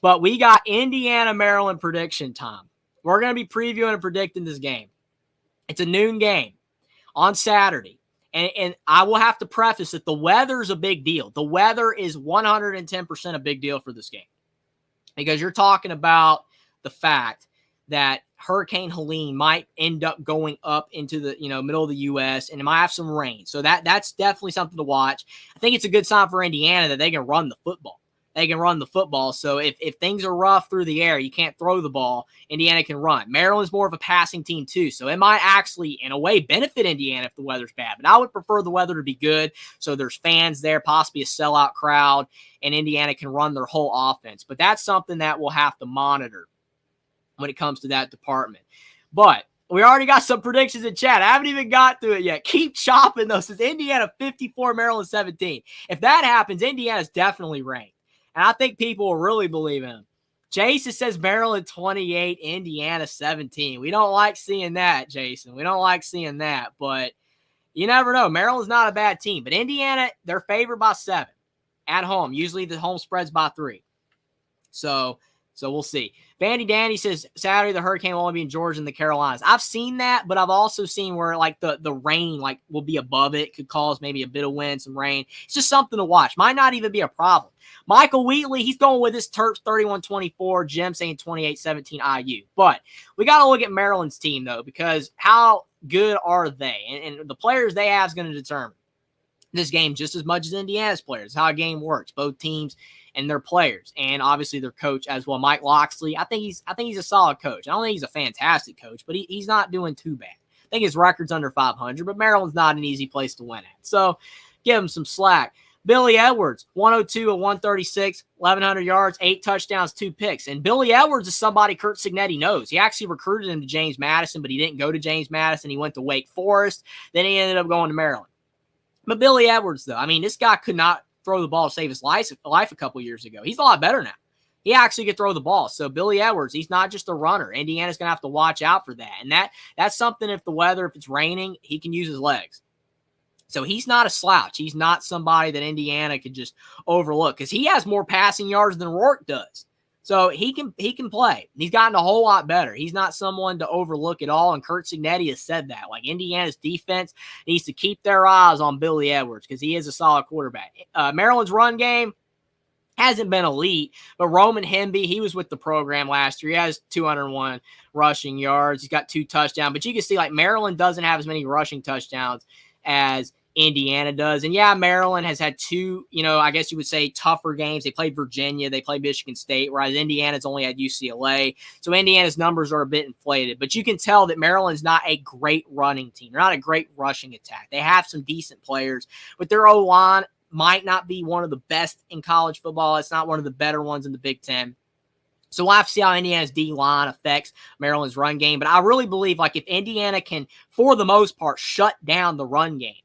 But we got Indiana, Maryland prediction time. We're going to be previewing and predicting this game. It's a noon game on Saturday. And I will have to preface that the weather is a big deal. The weather is 110% a big deal for this game. Because you're talking about the fact that Hurricane Helene might end up going up into the middle of the U.S. and it might have some rain. So that's definitely something to watch. I think it's a good sign for Indiana that they can run the football. So if things are rough through the air, you can't throw the ball, Indiana can run. Maryland's more of a passing team too, so it might actually, in a way, benefit Indiana if the weather's bad. But I would prefer the weather to be good, so there's fans there, possibly a sellout crowd, and Indiana can run their whole offense. But that's something that we'll have to monitor when it comes to that department. But we already got some predictions in chat. I haven't even got to it yet. Keep chopping those. It's Indiana 54, Maryland 17. If that happens, Indiana's definitely ranked. And I think people will really believe him. Jason says Maryland 28, Indiana 17. We don't like seeing that, Jason. We don't like seeing that. But you never know. Maryland's not a bad team. But Indiana, they're favored by 7 at home. Usually the home spread's by 3. So we'll see. Vandy Danny says Saturday the Hurricane will only be in Georgia and the Carolinas. I've seen that, but I've also seen where like the rain like will be above it. Could cause maybe a bit of wind, some rain. It's just something to watch. Might not even be a problem. Michael Wheatley, he's going with his Terps 31-24. Jim saying 28-17 IU. But we got to look at Maryland's team, though, because how good are they? And the players they have is going to determine this game just as much as Indiana's players. How a game works. Both teams and their players, and obviously their coach as well, Mike Locksley. I think he's a solid coach. I don't think he's a fantastic coach, but he's not doing too bad. I think his record's under 500, but Maryland's not an easy place to win at. So give him some slack. Billy Edwards, 102 of 136, 1,100 yards, 8 touchdowns, 2 picks. And Billy Edwards is somebody Curt Cignetti knows. He actually recruited him to James Madison, but he didn't go to James Madison. He went to Wake Forest. Then he ended up going to Maryland. But Billy Edwards, though, I mean, this guy could not throw the ball to save his life a couple years ago. He's a lot better now. He actually could throw the ball. So Billy Edwards, he's not just a runner. Indiana's going to have to watch out for that. And that's something if it's raining, he can use his legs. So he's not a slouch. He's not somebody that Indiana could just overlook because he has more passing yards than Rourke does. So he can play. He's gotten a whole lot better. He's not someone to overlook at all. And Curt Cignetti has said that. Like Indiana's defense needs to keep their eyes on Billy Edwards because he is a solid quarterback. Maryland's run game hasn't been elite, but Roman Hemby, he was with the program last year. He has 201 rushing yards. He's got 2 touchdowns. But you can see like Maryland doesn't have as many rushing touchdowns as Indiana does. And yeah, Maryland has had 2, I guess you would say tougher games. They played Virginia, they played Michigan State, whereas Indiana's only had UCLA. So Indiana's numbers are a bit inflated, but you can tell that Maryland's not a great running team. They're not a great rushing attack. They have some decent players, but their O-line might not be one of the best in college football. It's not one of the better ones in the Big Ten. So we'll have to see how Indiana's D-line affects Maryland's run game. But I really believe like if Indiana can, for the most part, shut down the run game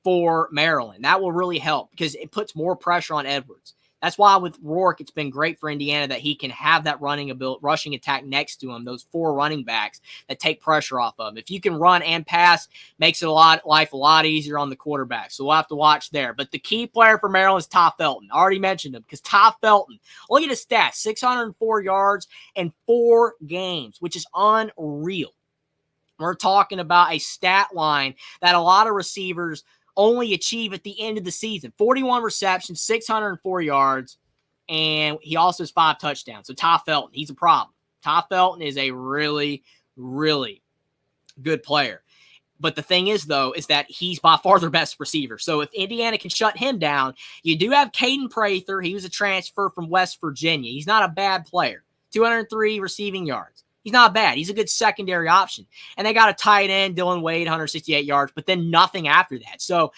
for Maryland, that will really help because it puts more pressure on Edwards. That's why with Rourke, it's been great for Indiana that he can have that rushing attack next to him, those 4 running backs that take pressure off of him. If you can run and pass, makes it life a lot easier on the quarterback. So we'll have to watch there. But the key player for Maryland is Ty Felton. I already mentioned him because Ty Felton, look at his stats, 604 yards in 4 games, which is unreal. We're talking about a stat line that a lot of receivers only achieve at the end of the season. 41 receptions, 604 yards, and he also has 5 touchdowns. So Ty Felton, he's a problem. Ty Felton is a really, really good player. But the thing is, though, is that he's by far their best receiver. So if Indiana can shut him down, you do have Caden Prather. He was a transfer from West Virginia. He's not a bad player. 203 receiving yards. He's not bad. He's a good secondary option. And they got a tight end, Dylan Wade, 168 yards, but then nothing after that. So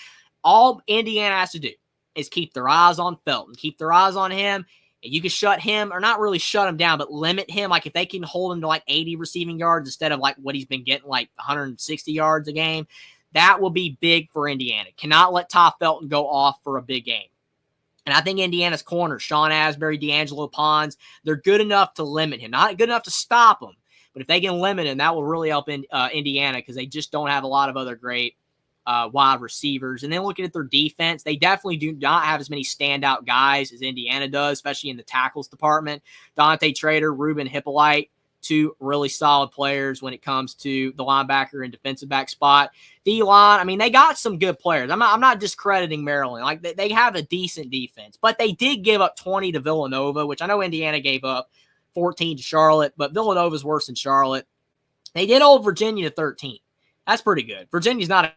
all Indiana has to do is keep their eyes on Felton, keep their eyes on him. And you can shut him, or not really shut him down, but limit him. Like if they can hold him to like 80 receiving yards instead of like what he's been getting, like 160 yards a game, that will be big for Indiana. Cannot let Ty Felton go off for a big game. And I think Indiana's corners, Sean Asbury, D'Angelo Pons, they're good enough to limit him. Not good enough to stop him, but if they can limit him, that will really help Indiana because they just don't have a lot of other great wide receivers. And then looking at their defense, they definitely do not have as many standout guys as Indiana does, especially in the tackles department. Dante Trader, Ruben Hippolyte, two really solid players when it comes to the linebacker and defensive back spot. D-line, I mean, they got some good players. I'm not discrediting Maryland. Like, they have a decent defense, but they did give up 20 to Villanova, which I know Indiana gave up 14 to Charlotte, but Villanova's worse than Charlotte. They did hold Virginia to 13. That's pretty good. Virginia's not a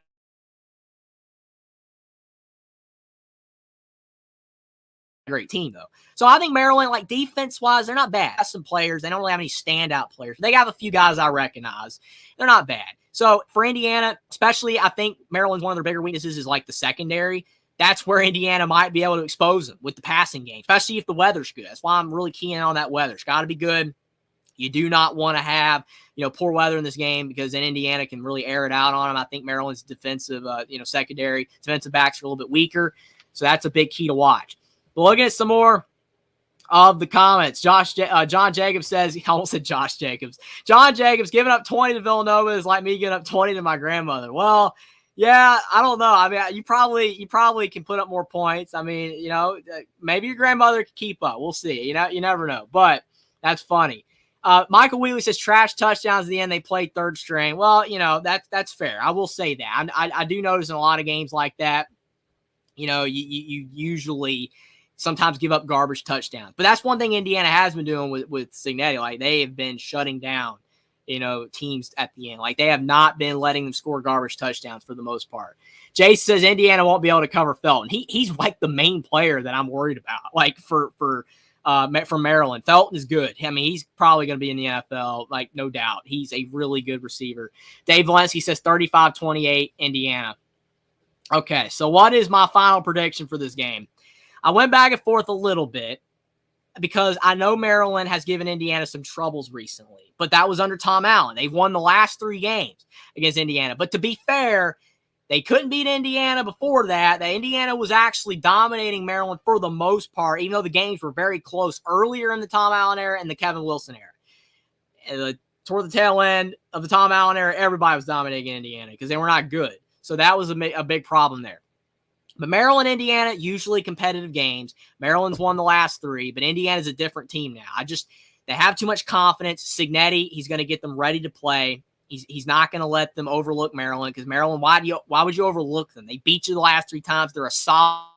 great team, though. So I think Maryland, like, defense-wise, they're not bad. They have some players. They don't really have any standout players. They have a few guys I recognize. They're not bad. So for Indiana, especially, I think Maryland's one of their bigger weaknesses is, like, the secondary. That's where Indiana might be able to expose them with the passing game, especially if the weather's good. That's why I'm really keen on that weather. It's got to be good. You do not want to have, poor weather in this game because then Indiana can really air it out on them. I think Maryland's defensive, secondary, defensive backs are a little bit weaker. So that's a big key to watch. But looking at some more of the comments, John Jacobs says, he almost said Josh Jacobs. John Jacobs giving up 20 to Villanova is like me giving up 20 to my grandmother. Well, yeah, I don't know. I mean, you probably can put up more points. I mean, maybe your grandmother can keep up. We'll see. You never know. But that's funny. Michael Wheatley says trash touchdowns at the end. They played third string. Well, that's fair. I will say that. I do notice in a lot of games like that, you usually sometimes give up garbage touchdowns. But that's one thing Indiana has been doing with Cignetti. Like, they have been shutting down, teams at the end. Like, they have not been letting them score garbage touchdowns for the most part. Jace says Indiana won't be able to cover Felton. He's like the main player that I'm worried about. Like, for Maryland. Felton is good. I mean, he's probably going to be in the NFL, like, no doubt. He's a really good receiver. Dave Valensky says 35-28 Indiana. Okay, so what is my final prediction for this game? I went back and forth a little bit because I know Maryland has given Indiana some troubles recently, but that was under Tom Allen. They've won the last 3 games against Indiana. But to be fair, they couldn't beat Indiana before that. Indiana was actually dominating Maryland for the most part, even though the games were very close earlier in the Tom Allen era and the Kevin Wilson era. And toward the tail end of the Tom Allen era, everybody was dominating Indiana because they were not good. So that was a big problem there. But Maryland, Indiana, usually competitive games. Maryland's won the last 3, but Indiana's a different team now. They have too much confidence. Cignetti, he's going to get them ready to play. He's not going to let them overlook Maryland because Maryland, why would you overlook them? They beat you the last 3 times. They're a solid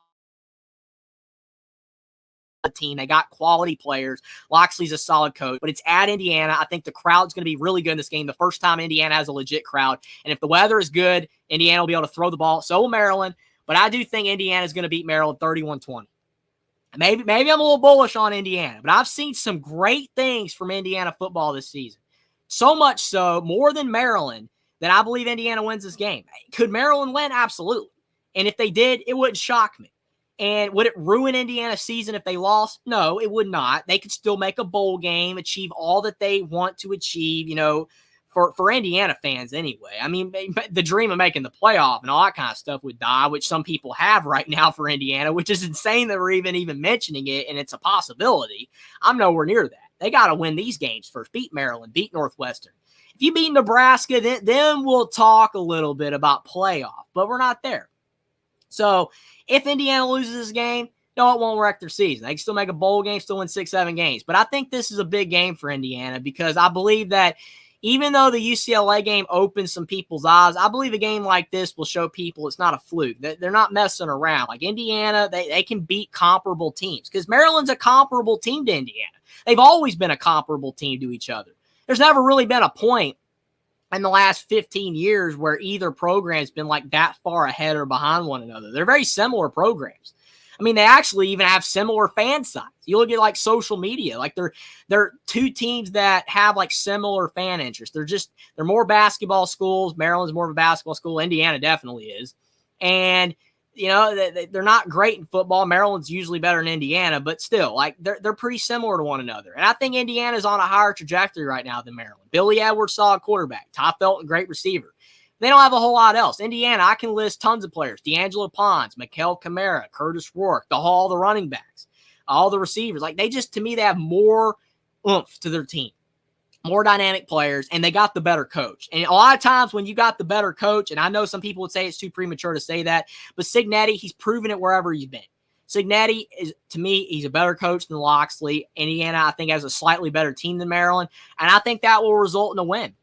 team. They got quality players. Loxley's a solid coach, but it's at Indiana. I think the crowd's going to be really good in this game. The first time Indiana has a legit crowd. And if the weather is good, Indiana will be able to throw the ball. So will Maryland. But I do think Indiana is going to beat Maryland 31-20. Maybe I'm a little bullish on Indiana, but I've seen some great things from Indiana football this season. So much so, more than Maryland, that I believe Indiana wins this game. Could Maryland win? Absolutely. And if they did, it wouldn't shock me. And would it ruin Indiana's season if they lost? No, it would not. They could still make a bowl game, achieve all that they want to achieve, for Indiana fans anyway. I mean, the dream of making the playoff and all that kind of stuff would die, which some people have right now for Indiana, which is insane that we're even mentioning it, and it's a possibility. I'm nowhere near that. They got to win these games first. Beat Maryland, beat Northwestern. If you beat Nebraska, then we'll talk a little bit about playoff, but we're not there. So if Indiana loses this game, no, it won't wreck their season. They can still make a bowl game, still win 6-7 games. But I think this is a big game for Indiana because I believe that even though the UCLA game opened some people's eyes, I believe a game like this will show people it's not a fluke. They're not messing around. Like Indiana, they can beat comparable teams because Maryland's a comparable team to Indiana. They've always been a comparable team to each other. There's never really been a point in the last 15 years where either program's been like that far ahead or behind one another. They're very similar programs. I mean, they actually even have similar fan size. You look at like social media, like they're 2 teams that have like similar fan interest. They're more basketball schools. Maryland's more of a basketball school. Indiana definitely is. And, they're not great in football. Maryland's usually better than Indiana, but still, like they're pretty similar to one another. And I think Indiana's on a higher trajectory right now than Maryland. Billy Edwards, solid quarterback. Ty Felton, great receiver. They don't have a whole lot else. Indiana, I can list tons of players. D'Angelo Pons, Mikael Kamara, Curtis Rourke, all the running backs, all the receivers. Like, to me, they have more oomph to their team. more dynamic players, and they got the better coach. And a lot of times when you got the better coach, and I know some people would say it's too premature to say that, but Cignetti, he's proven it wherever he's been. Cignetti is, to me, he's a better coach than Locksley. Indiana, I think, has a slightly better team than Maryland, and I think that will result in a win.